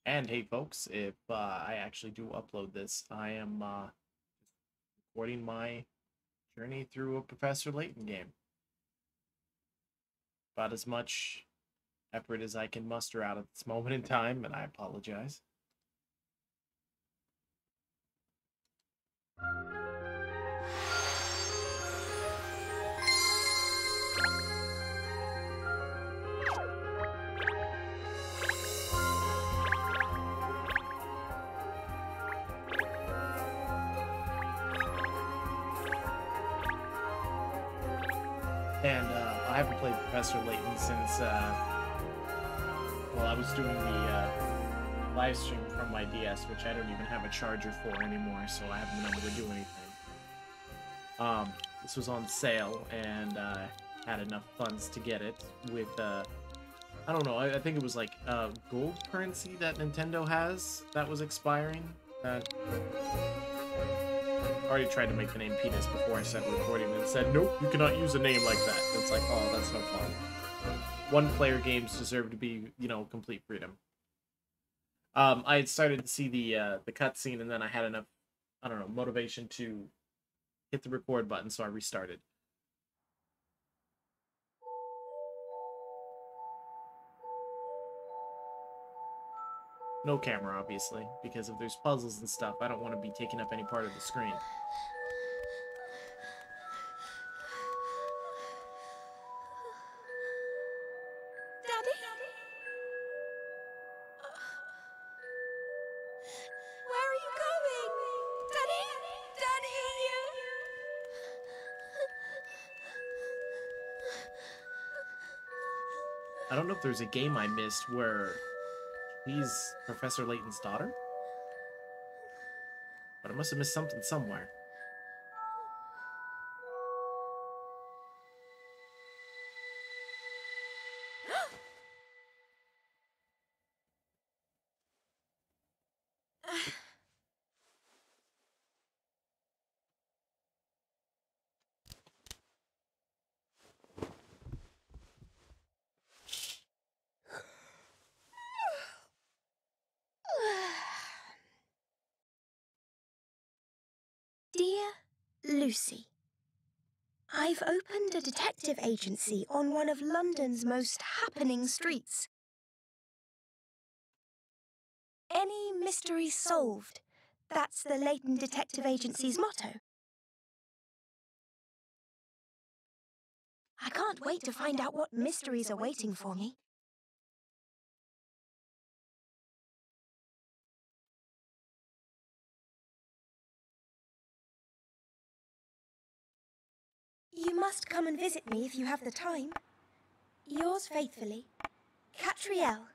And hey, folks, if I actually do upload this, I am recording my journey through a Professor Layton game. About as much effort as I can muster out at this moment in time, and I apologize. And I haven't played Professor Layton since, well, I was doing the live stream from my DS, which I don't even have a charger for anymore, so I haven't been able to do anything. This was on sale, and had enough funds to get it with, I don't know, I think it was like gold currency that Nintendo has that was expiring. That I already tried to make the name Penis before I started recording, and it said, nope, you cannot use a name like that. It's like, oh, that's no fun. One-player games deserve to be, complete freedom. I had started to see the cutscene, and then I had enough, I don't know, motivation to hit the record button, so I restarted. No camera, obviously, because if there's puzzles and stuff, I don't want to be taking up any part of the screen. Daddy? Where are you going? Daddy? Daddy? I don't know if there's a game I missed where she's Professor Layton's daughter, but I must have missed something somewhere. Dear Lucy, I've opened a detective agency on one of London's most happening streets. Any mystery solved? That's the Layton Detective Agency's motto. I can't wait to find out what mysteries are waiting for me. You must come and visit me if you have the time. Yours faithfully, Katrielle.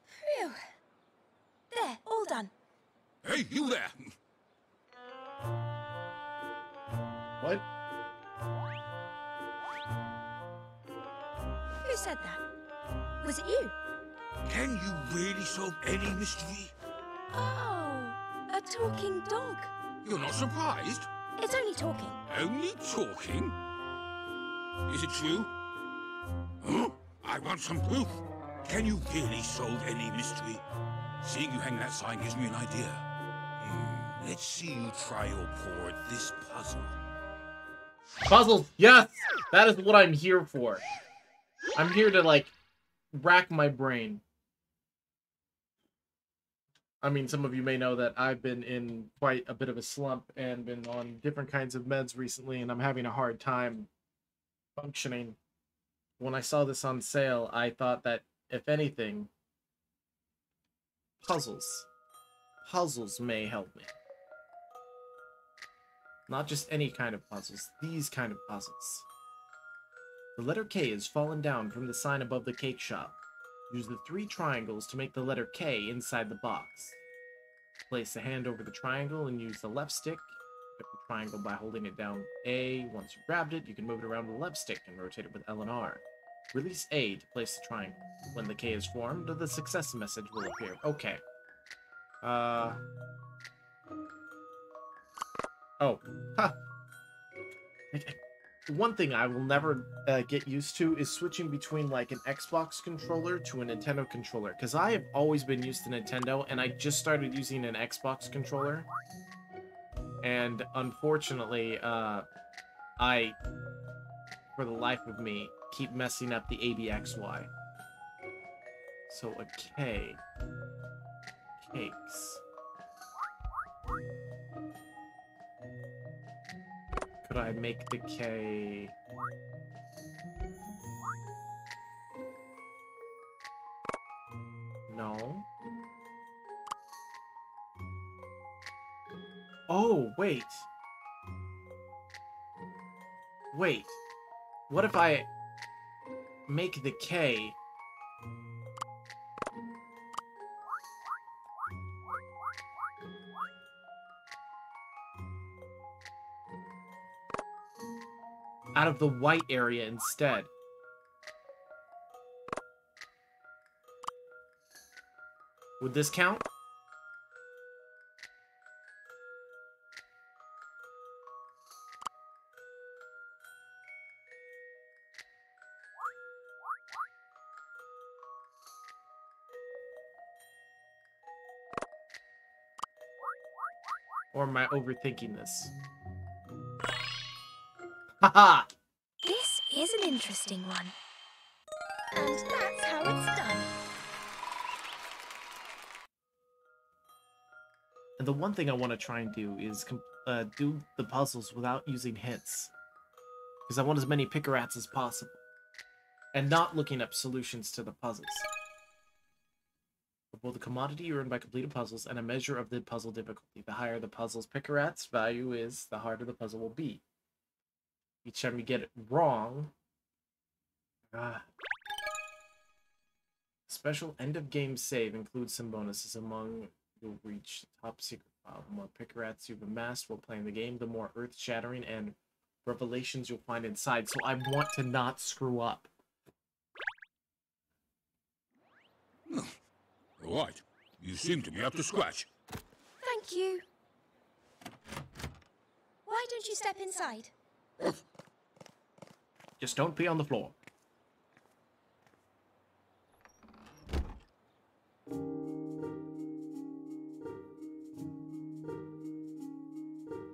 Phew. There, all done. Hey, you there! What? Who said that? Was it you? Can you really solve any mystery? Oh, a talking dog. You're not surprised? It's only talking. Only talking? Is it true? Huh? I want some proof. Can you really solve any mystery? Seeing you hang that sign gives me an idea. Let's see you try your paw at this puzzle. Puzzles! Yes! That is what I'm here for. I'm here to, like, rack my brain. I mean, some of you may know that I've been in quite a bit of a slump and been on different kinds of meds recently, and I'm having a hard time functioning. When I saw this on sale, I thought that, if anything, puzzles. Puzzles may help me. Not just any kind of puzzles, these kind of puzzles. The letter K is fallen down from the sign above the cake shop. Use the 3 triangles to make the letter K inside the box. Place the hand over the triangle and use the left stick. Pick up the triangle by holding it down A. Once you grabbed it, you can move it around with the left stick and rotate it with L and R. Release A to place the triangle. When the K is formed, the success message will appear. Okay. Oh. Ha! One thing I will never get used to is switching between, like, an Xbox controller to a Nintendo controller. Because I have always been used to Nintendo, and I just started using an Xbox controller. And, unfortunately, I, for the life of me, keep messing up the ABXY. So a K. Cakes. Could I make the K... No. Oh, wait. Wait. What if I make the K... out of the white area instead? Would this count? Or am I overthinking this? Haha! This is an interesting one. And that's how it's done. And the one thing I want to try and do is do the puzzles without using hints. Because I want as many pick-a-rats as possible. And not looking up solutions to the puzzles. Both the commodity earned by completed puzzles and a measure of the puzzle difficulty. The higher the puzzle's pick-a-rat's value is, the harder the puzzle will be. Each time you get it wrong... Special end-of-game save includes some bonuses. Among you'll reach the top secret file. The more pick-a-rats you've amassed while playing the game, the more earth-shattering and revelations you'll find inside. So I want to not screw up. All right. You seem to be up to scratch. Thank you. Why don't you step inside? Just don't pee on the floor.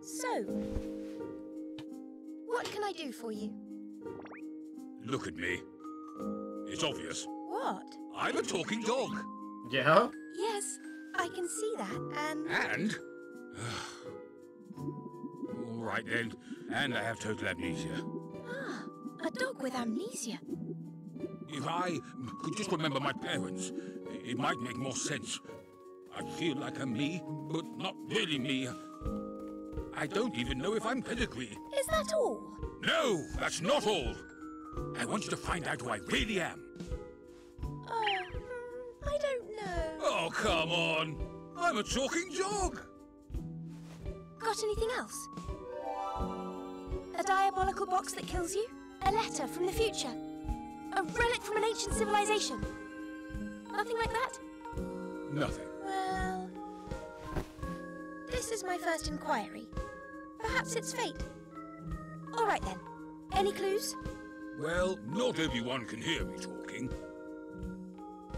So, what can I do for you? Look at me. It's obvious. What? I'm a talking dog. Yeah? Yes, I can see that, And? All right then. And I have total amnesia. Ah, a dog with amnesia. If I could just remember my parents, it might make more sense. I feel like I'm me, but not really me. I don't even know if I'm pedigree. Is that all? No, that's not all. I want you to find out who I really am. I don't know. Oh, come on. I'm a talking dog. Got anything else? A diabolical box that kills you? A letter from the future? A relic from an ancient civilization? Nothing like that? Nothing. Well, this is my first inquiry. Perhaps it's fate. All right then. Any clues? Well, not everyone can hear me talking.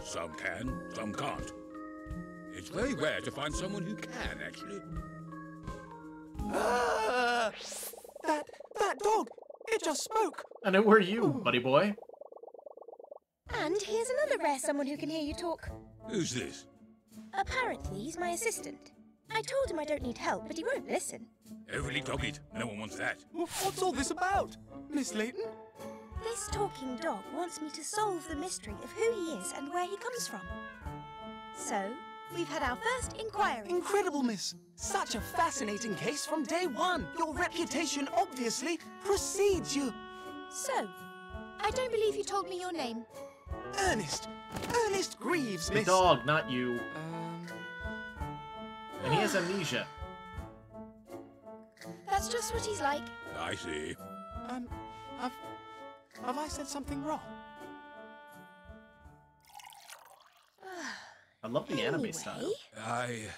Some can, some can't. It's very rare to find someone who can, actually. That dog! It just spoke! And who are you, buddy boy? And here's another rare someone who can hear you talk. Who's this? Apparently, he's my assistant. I told him I don't need help, but he won't listen. Overly dogged. No one wants that. What's all this about? Miss Layton? This talking dog wants me to solve the mystery of who he is and where he comes from. So, we've had our first inquiry. Incredible, miss. Such a fascinating case from day one. Your reputation obviously precedes you. So, I don't believe you told me your name. Ernest. Ernest Greaves, The miss. dog, not you. And he has amnesia. That's just what he's like. I see. Have I said something wrong? I love the anime style. I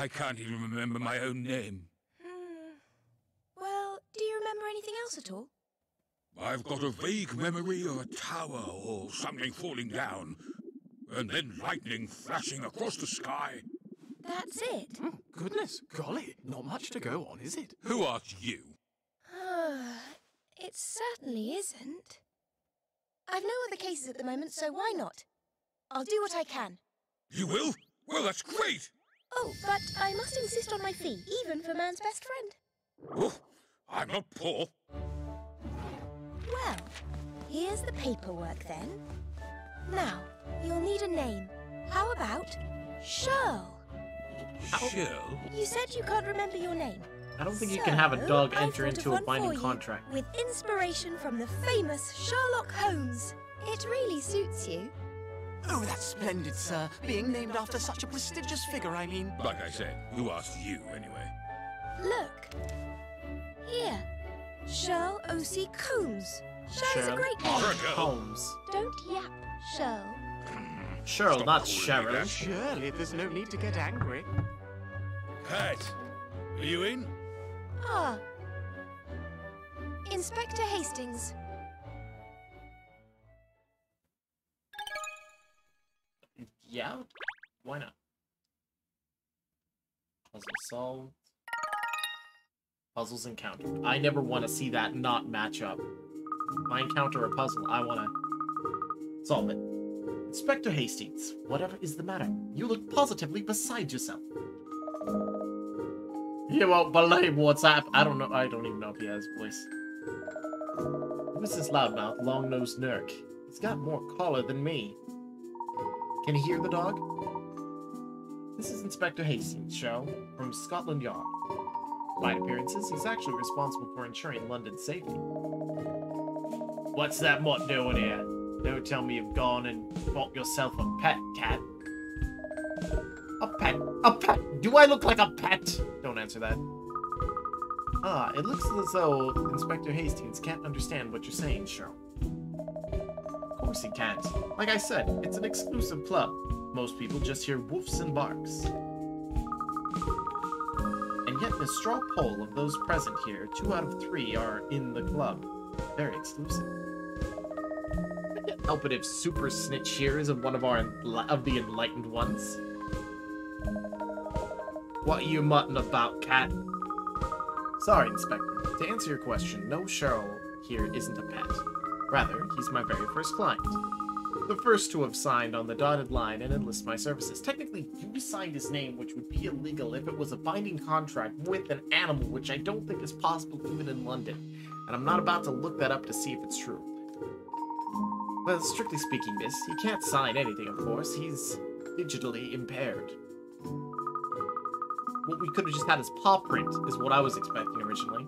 can't even remember my own name. Well, do you remember anything else at all? I've got a vague memory of a tower or something falling down, and then lightning flashing across the sky. That's it. Goodness, golly, not much to go on, is it? Who asked you? It certainly isn't. I've no other cases at the moment, so why not? I'll do what I can. You will? Well, that's great! Oh, but I must insist on my fee, even for man's best friend. Oh, I'm not poor. Well, here's the paperwork then. Now, you'll need a name. How about Shirl? Shirl? You said you can't remember your name. I don't think you can have a dog I've enter thought of into a one binding for you, contract. with inspiration from the famous Sherlock Holmes. It really suits you. Oh, that's splendid, sir. Being named after such a prestigious figure, I mean. Like I said, who asked you anyway? Look. Here. Sherl O.C. Combs. Sherl is a great name. Holmes. Don't yap, Sherl. Cheryl, Stop not calling me Cheryl. that. Surely there's no need to get angry. Pat, are you in? Ah. Inspector Hastings. Yeah? Why not? Puzzle solved. Puzzles encountered. I never want to see that not match up. If I encounter a puzzle, I want to solve it. Inspector Hastings, whatever is the matter? You look positively beside yourself. You won't believe what's happened. I don't even know if he has a voice. Who is this loudmouth, long-nosed Nurk? He's got more collar than me. Can you hear the dog? This is Inspector Hastings, Shirl, from Scotland Yard. By appearances, he's actually responsible for ensuring London's safety. What's that mutt doing here? Don't tell me you've gone and bought yourself a pet, cat. A pet? A pet? Do I look like a pet? Don't answer that. Ah, it looks as though Inspector Hastings can't understand what you're saying, Shirl. Of course he can't. Like I said, it's an exclusive club. Most people just hear woofs and barks. And yet in a straw poll of those present here, 2 out of 3 are in the club. Very exclusive. I can't help it if Super Snitch here isn't one of the enlightened ones. What are you mutting about, cat? Sorry, Inspector. To answer your question, no, Cheryl here isn't a pet. Rather, he's my very first client. The first to have signed on the dotted line and enlist my services. Technically, you signed his name, which would be illegal if it was a binding contract with an animal, which I don't think is possible even in London. And I'm not about to look that up to see if it's true. Well, strictly speaking, miss, he can't sign anything, of course. He's digitally impaired. What we could have just had as paw print is what I was expecting originally.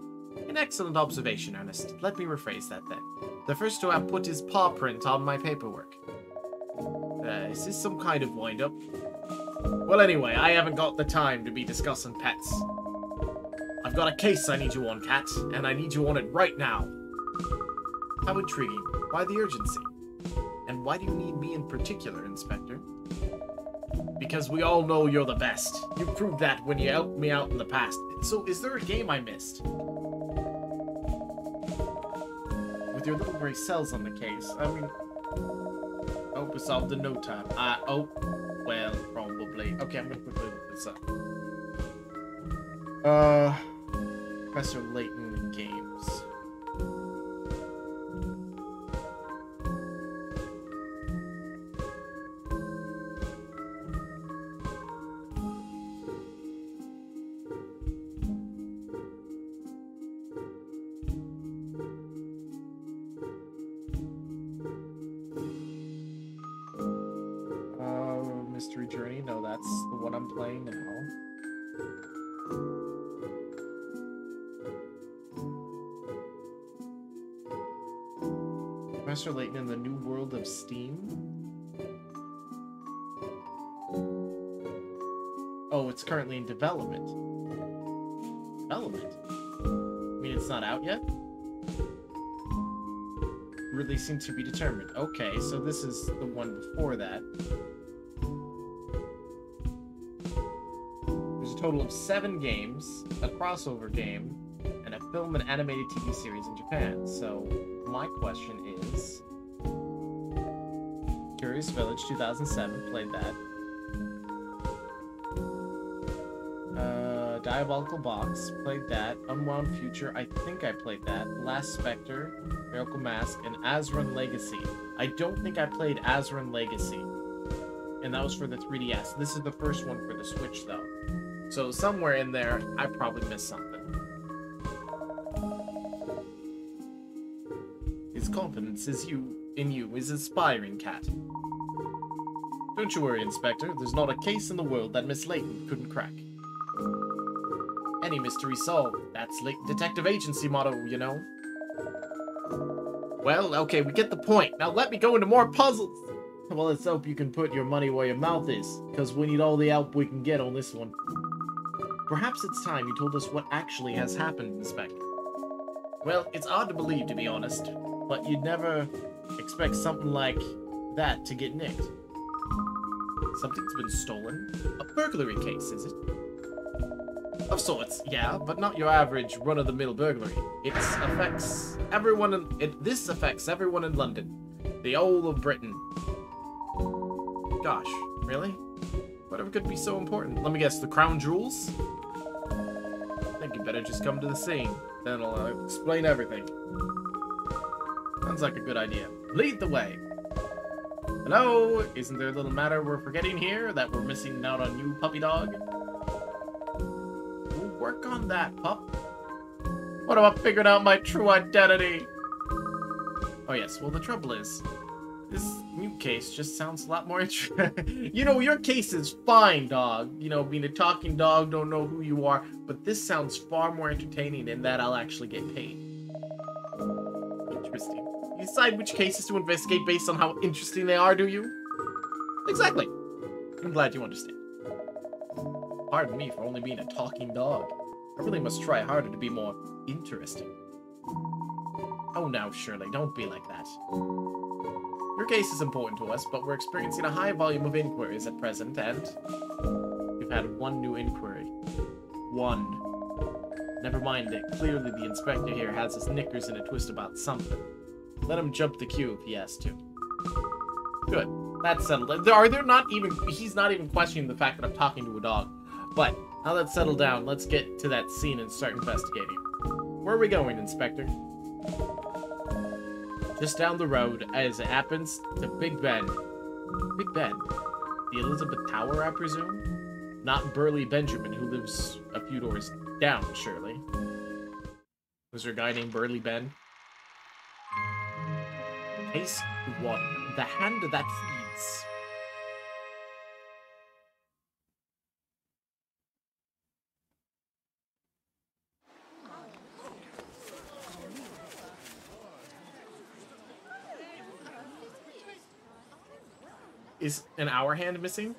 An excellent observation, Ernest. Let me rephrase that then. The first to have put his paw print on my paperwork. Is this some kind of wind-up? Well, anyway, I haven't got the time to be discussing pets. I've got a case I need you on, Cat, and I need you on it right now. How intriguing. Why the urgency? And why do you need me in particular, Inspector? Because we all know you're the best. You proved that when you helped me out in the past. So, is there a game I missed? With your little gray cells on the case, I mean... I hope it's solved in no time. Well, probably. Okay, I'm gonna quickly look this up. Professor Layton Games. Mystery Journey. No, that's the one I'm playing now. Professor Layton in the New World of Steam. Oh, it's currently in development. Development? I mean, it's not out yet? really seem to be determined. Okay, so this is the one before that. There's a total of 7 games, a crossover game, and a film and animated TV series in Japan. So, my question is... Curious Village 2007, played that. Diabolical Box, played that. Unwound Future, I think I played that. Last Spectre, Miracle Mask, and Azran Legacy. I don't think I played Azran Legacy. And that was for the 3DS. This is the first one for the Switch, though. So somewhere in there, I probably missed something. His confidence in you is inspiring, Cat. Don't you worry, Inspector. There's not a case in the world that Miss Layton couldn't crack. Any mystery solved. That's Layton Detective Agency motto, you know. Well, okay, we get the point. Now let me go into more puzzles. Well, let's hope you can put your money where your mouth is, because we need all the help we can get on this one. Perhaps it's time you told us what actually has happened, Inspector. Well, it's hard to believe, to be honest, but you'd never expect something like that to get nicked. Something's been stolen? A burglary case, is it? Of sorts, yeah, but not your average run-of-the-mill burglary. This affects everyone in London. The whole of Britain. Gosh, really? Whatever could be so important? Let me guess, the crown jewels? I think you better just come to the scene. Then I'll explain everything. Sounds like a good idea. Lead the way. Hello? Isn't there a little matter we're forgetting here? That we're missing out on you, puppy dog? We'll work on that, pup. What about figuring out my true identity? Oh yes, well the trouble is, this new case just sounds a lot more interesting. You know, your case is fine, dog. You know, being a talking dog, don't know who you are. But this sounds far more entertaining in that I'll actually get paid. Interesting. You decide which cases to investigate based on how interesting they are, do you? Exactly. I'm glad you understand. Pardon me for only being a talking dog. I really must try harder to be more interesting. Oh, now, Shirley, don't be like that. Your case is important to us, but we're experiencing a high volume of inquiries at present, and we've had one new inquiry. One. Never mind it. Clearly the inspector here has his knickers in a twist about something. Let him jump the queue if he has to. Good. That's settled. He's not even questioning the fact that I'm talking to a dog. But, now that's settled down, let's get to that scene and start investigating. Where are we going, Inspector? Just down the road, as it happens, to Big Ben. Big Ben? The Elizabeth Tower, I presume? Not Burly Benjamin, who lives a few doors down, surely. Was there a guy named Burly Ben? Case 1. The Hand That Feeds. Is an hour hand missing?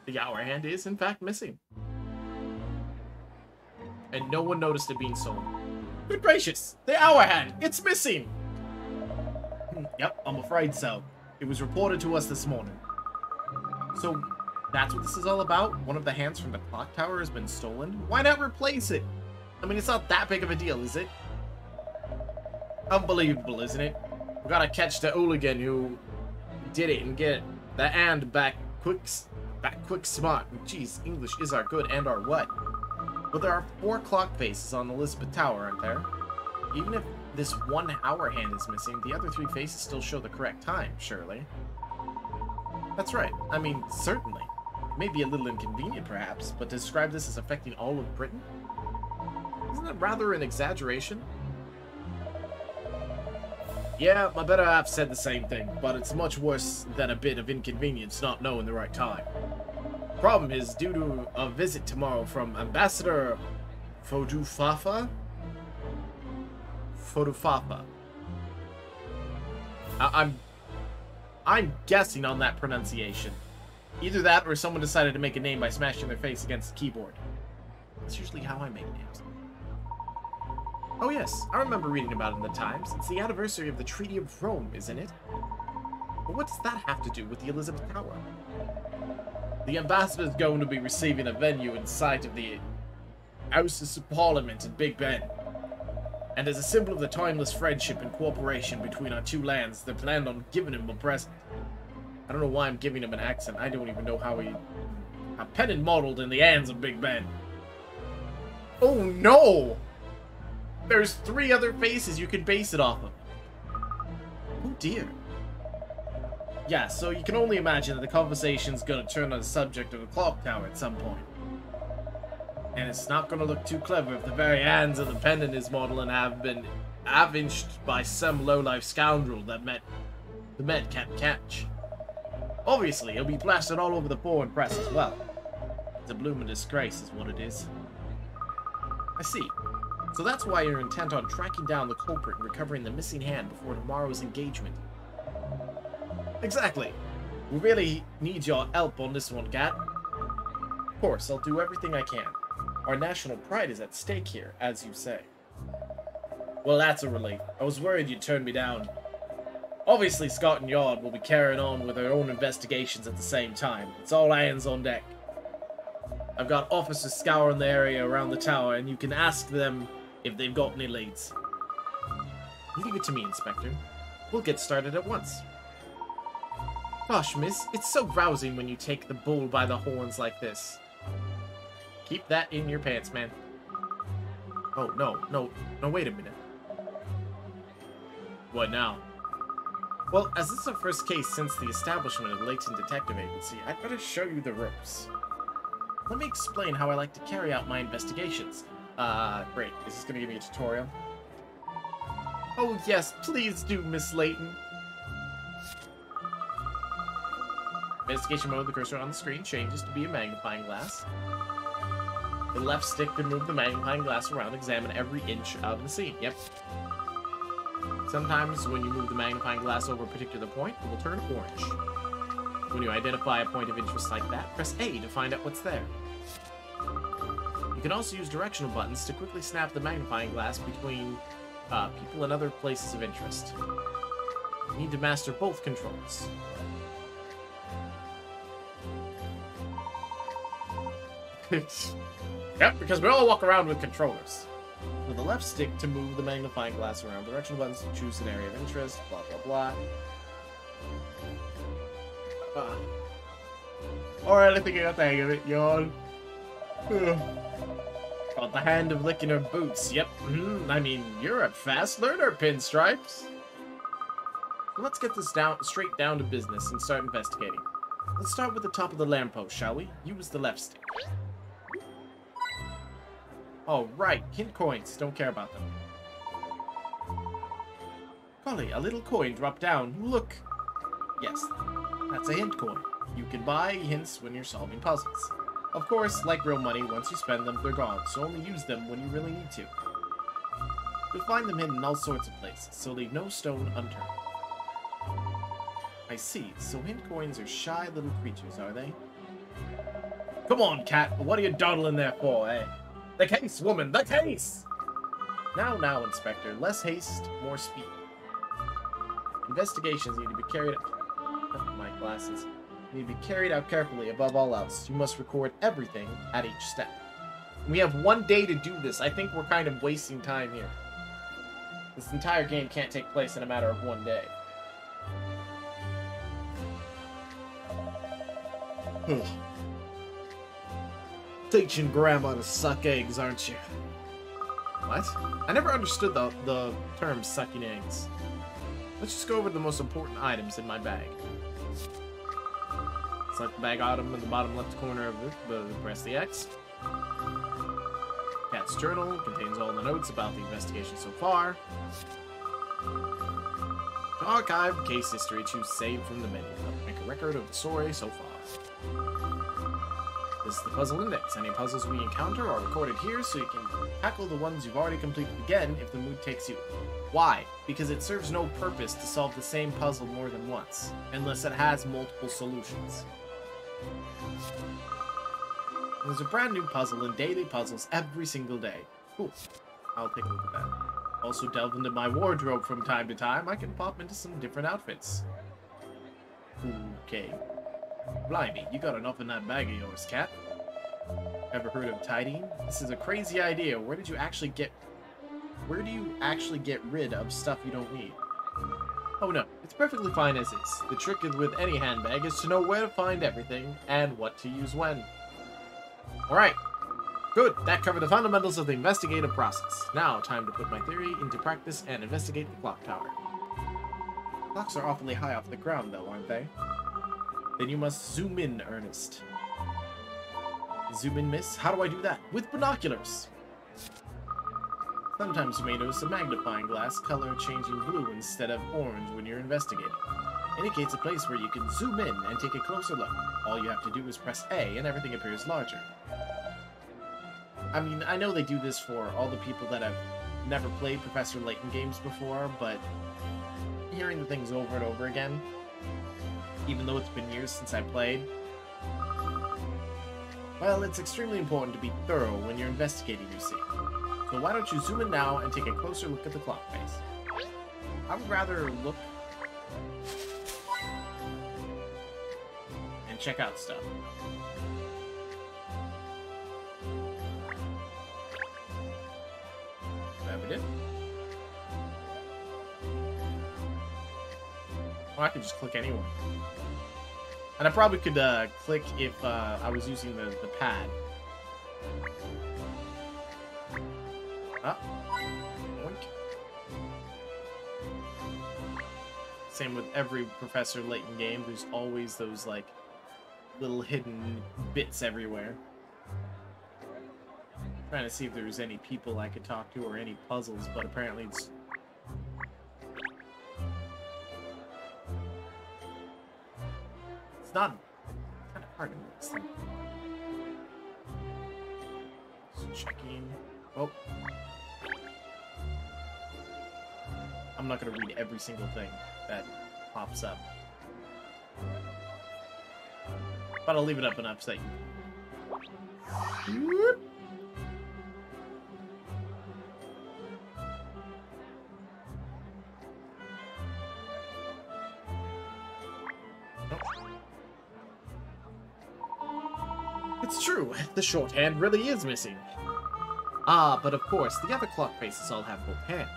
The hour hand is, in fact, missing. And no one noticed it being stolen. Good gracious! The hour hand! It's missing! Yep, I'm afraid so. It was reported to us this morning. So, that's what this is all about? One of the hands from the clock tower has been stolen? Why not replace it? I mean, it's not that big of a deal, is it? Unbelievable, isn't it? We gotta catch the hooligan who did it and get the hand back quick smart. Jeez, English is our good and our what? But there are 4 clock faces on Elizabeth Tower, aren't there? Even if this 1 hour hand is missing, the other 3 faces still show the correct time, surely. That's right. I mean, certainly. It may be a little inconvenient, perhaps, but to describe this as affecting all of Britain? Isn't that rather an exaggeration? Yeah, my better half said the same thing, but it's much worse than a bit of inconvenience not knowing the right time. Problem is, due to a visit tomorrow from Ambassador Fodufafa? I'm guessing on that pronunciation. Either that or someone decided to make a name by smashing their face against the keyboard. That's usually how I make names. Oh yes, I remember reading about it in the Times. It's the anniversary of the Treaty of Rome, isn't it? But what does that have to do with the Elizabeth Tower? The ambassador's going to be receiving a venue in sight of the Houses of Parliament in Big Ben. And as a symbol of the timeless friendship and cooperation between our two lands, they planned on giving him a present. I don't know why I'm giving him an accent. I don't even know how he... A pennant modeled in the hands of Big Ben. Oh no! There's 3 other faces you can base it off of. Oh dear. Yeah, so you can only imagine that the conversation's gonna turn on the subject of the clock tower at some point. And it's not gonna look too clever if the very hands of the pendant is modeling have been avenged by some low-life scoundrel that the Met can't catch. Obviously, it'll be plastered all over the foreign press as well. It's a blooming disgrace is what it is. I see. So that's why you're intent on tracking down the culprit and recovering the missing hand before tomorrow's engagement. Exactly. We really need your help on this one, Kat. Of course, I'll do everything I can. Our national pride is at stake here, as you say. Well, that's a relief. I was worried you'd turn me down. Obviously, Scotland Yard will be carrying on with their own investigations at the same time. It's all hands on deck. I've got officers scouring the area around the tower, and you can ask them if they've got any leads. Leave it to me, Inspector. We'll get started at once. Gosh, miss, it's so rousing when you take the bull by the horns like this. Keep that in your pants, man. Oh, no, wait a minute. What now? Well, as this is our first case since the establishment of Layton Detective Agency, I'd better show you the ropes. Let me explain how I like to carry out my investigations. Great. Is this gonna give me a tutorial? Oh, yes, please do, Miss Layton. Investigation mode, the cursor on the screen changes to be a magnifying glass. The left stick to move the magnifying glass around, examine every inch of the scene. Yep. Sometimes when you move the magnifying glass over a particular point, it will turn orange. When you identify a point of interest like that, press A to find out what's there. You can also use directional buttons to quickly snap the magnifying glass between people and other places of interest. You need to master both controls. Yep, because we all walk around with controllers. With the left stick to move the magnifying glass around, directional buttons to choose an area of interest, blah blah blah. Alright, I think I got the hang of it, yawn. Got the hand of licking her boots, yep. I mean, you're a fast learner, Pinstripes. Let's get this straight down to business and start investigating. Let's start with the top of the lamppost, shall we? Use the left stick. Oh, right. Hint coins. Don't care about them. Golly, a little coin dropped down. Look. Yes, that's a hint coin. You can buy hints when you're solving puzzles. Of course, like real money, once you spend them, they're gone, so only use them when you really need to. You'll find them hidden in all sorts of places, so leave no stone unturned. I see. So hint coins are shy little creatures, are they? Come on, Cat. What are you dawdling there for, eh? The case, woman! The case! Now, Inspector. Less haste, more speed. Investigations need to be carried out... My glasses. Need to be carried out carefully above all else. You must record everything at each step. We have 1 day to do this. I think we're kind of wasting time here. This entire game can't take place in a matter of 1 day. Teaching Grandma to suck eggs, aren't you? What? I never understood the term sucking eggs. Let's just go over the most important items in my bag. Select the bag item in the bottom left corner of it, press the X. Cat's journal contains all the notes about the investigation so far. To archive case history, choose save from the menu. Make a record of the story so far. This is the puzzle index. Any puzzles we encounter are recorded here so you can tackle the ones you've already completed again if the mood takes you. Why? Because it serves no purpose to solve the same puzzle more than once, unless it has multiple solutions. There's a brand new puzzle and daily puzzles every single day. Cool. I'll take a look at that. Also delve into my wardrobe from time to time. I can pop into some different outfits. Okay. Blimey, you got enough in that bag of yours, Cat. Ever heard of tidying? This is a crazy idea. Where do you actually get rid of stuff you don't need? Oh no, it's perfectly fine as is. The trick with any handbag is to know where to find everything and what to use when. Alright. Good, that covered the fundamentals of the investigative process. Now, time to put my theory into practice and investigate the clock tower. Clocks are awfully high off the ground, though, aren't they? Then you must zoom in, Ernest. Zoom in, miss? How do I do that? With binoculars! Sometimes you may notice a magnifying glass color changing blue instead of orange when you're investigating. Indicates a place where you can zoom in and take a closer look. All you have to do is press A and everything appears larger. I mean, I know they do this for all the people that have never played Professor Layton games before, but hearing the things over and over again, even though it's been years since I played, well, it's extremely important to be thorough when you're investigating, you see. So why don't you zoom in now and take a closer look at the clock face? I would rather look and check out stuff. We did. Well, I could just click anywhere. And I probably could click if I was using the pad. Ah. Boink. Same with every Professor Layton game. There's always those, like, little hidden bits everywhere. Trying to see if there's any people I could talk to or any puzzles, but apparently it's not kind of hard to mix them. Just checking. Oh, I'm not gonna read every single thing that pops up, but I'll leave it up enough so that you. It's true, the shorthand really is missing. Ah, but of course, the other clock faces all have both hands.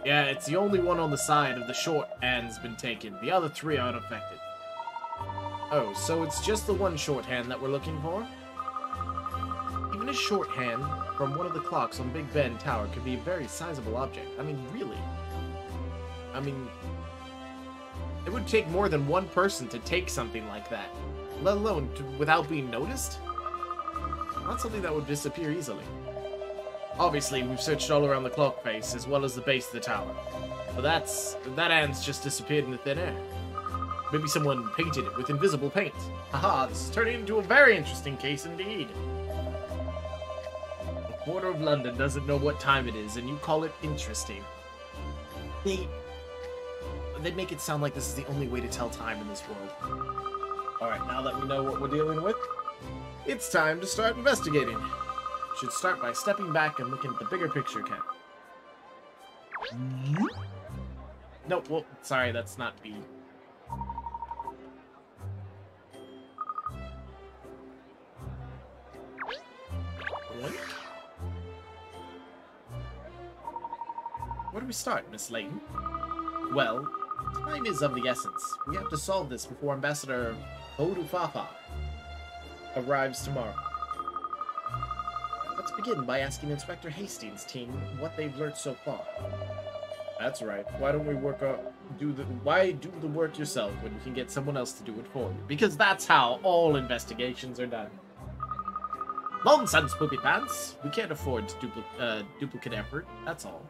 Yeah, it's the only one on the side of the shorthand's been taken. The other three are unaffected. Oh, so it's just the one shorthand that we're looking for? Even a shorthand from one of the clocks on Big Ben Tower could be a very sizable object. I mean, really? I mean, it would take more than one person to take something like that. Let alone without being noticed? Not something that would disappear easily. Obviously, we've searched all around the clock face, as well as the base of the tower. But that hand's just disappeared in the thin air. Maybe someone painted it with invisible paint. Haha, this is turning into a very interesting case indeed. The quarter of London doesn't know what time it is, and you call it interesting. They make it sound like this is the only way to tell time in this world. Alright, now that we know what we're dealing with, it's time to start investigating. Should start by stepping back and looking at the bigger picture, Ken. No, well, sorry, that's not B. Where do we start, Miss Layton? Well, time is of the essence. We have to solve this before Ambassador Odufafa arrives tomorrow. Let's begin by asking Inspector Hastings' team what they've learned so far. That's right. Why don't we why do the work yourself when you can get someone else to do it for you? Because that's how all investigations are done. Nonsense, Poopy Pants. We can't afford to duplicate effort. That's all.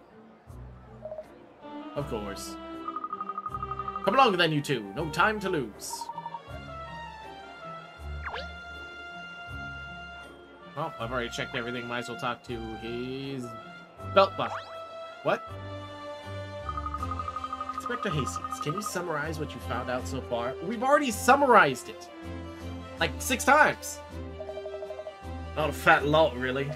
Of course. Come along then, you two. No time to lose. Oh, I've already checked everything. Might as well talk to his belt buckle. What? Inspector Hastings, can you summarize what you found out so far? We've already summarized it. Like 6 times. Not a fat lot, really.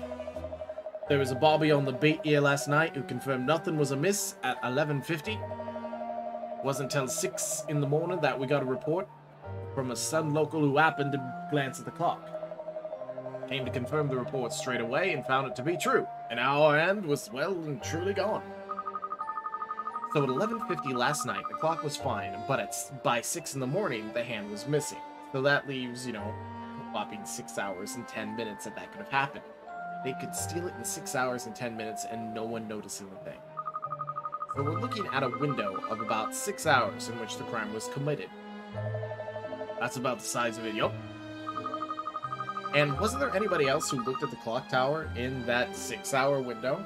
There was a Bobby on the beat here last night who confirmed nothing was amiss at 11:50. Wasn't until 6 in the morning that we got a report from a Sun local who happened to glance at the clock. Came to confirm the report straight away and found it to be true. An hour hand was well and truly gone. So at 11:50 last night, the clock was fine, but by 6 in the morning, the hand was missing. So that leaves, you know, a whopping 6 hours and 10 minutes that could have happened. They could steal it in 6 hours and 10 minutes and no one noticing the thing. So we're looking at a window of about 6 hours in which the crime was committed. That's about the size of it, yup. And wasn't there anybody else who looked at the clock tower in that 6-hour window?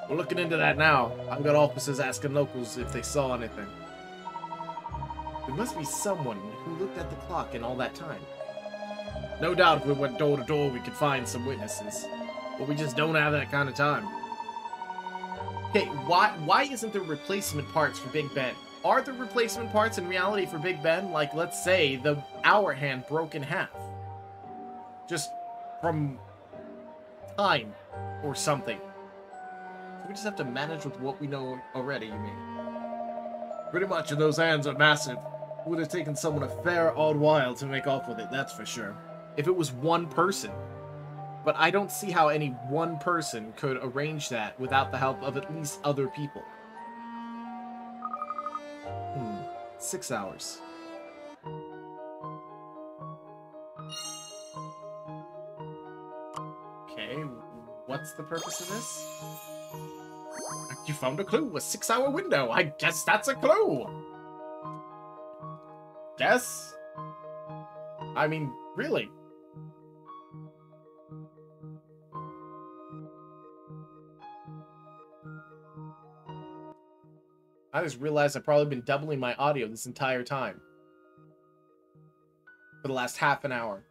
We're looking into that now. I've got officers asking locals if they saw anything. There must be someone who looked at the clock in all that time. No doubt if we went door to door we could find some witnesses. But we just don't have that kind of time. Okay, why isn't there replacement parts for Big Ben? Are there replacement parts in reality for Big Ben? Like, let's say the hour hand broke in half. Just from time or something. So we just have to manage with what we know already, you mean? Pretty much, and those hands are massive. Would have taken someone a fair odd while to make off with it, that's for sure. If it was one person. But I don't see how any one person could arrange that without the help of at least other people. 6 hours. Okay, what's the purpose of this? You found a clue, a 6-hour window. I guess that's a clue. Guess? I mean, really? I just realized I've probably been doubling my audio this entire time. For the last half an hour.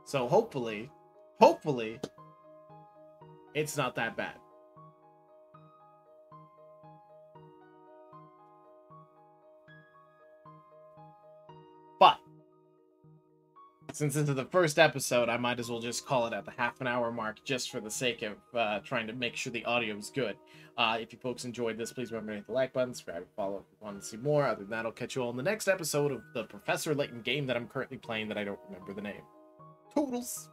So hopefully, it's not that bad. But since this is the first episode, I might as well just call it at the half an hour mark just for the sake of trying to make sure the audio is good. If you folks enjoyed this, please remember to hit the like button, subscribe, follow if you want to see more. Other than that, I'll catch you all in the next episode of the Professor Layton game that I'm currently playing that I don't remember the name. Toodles!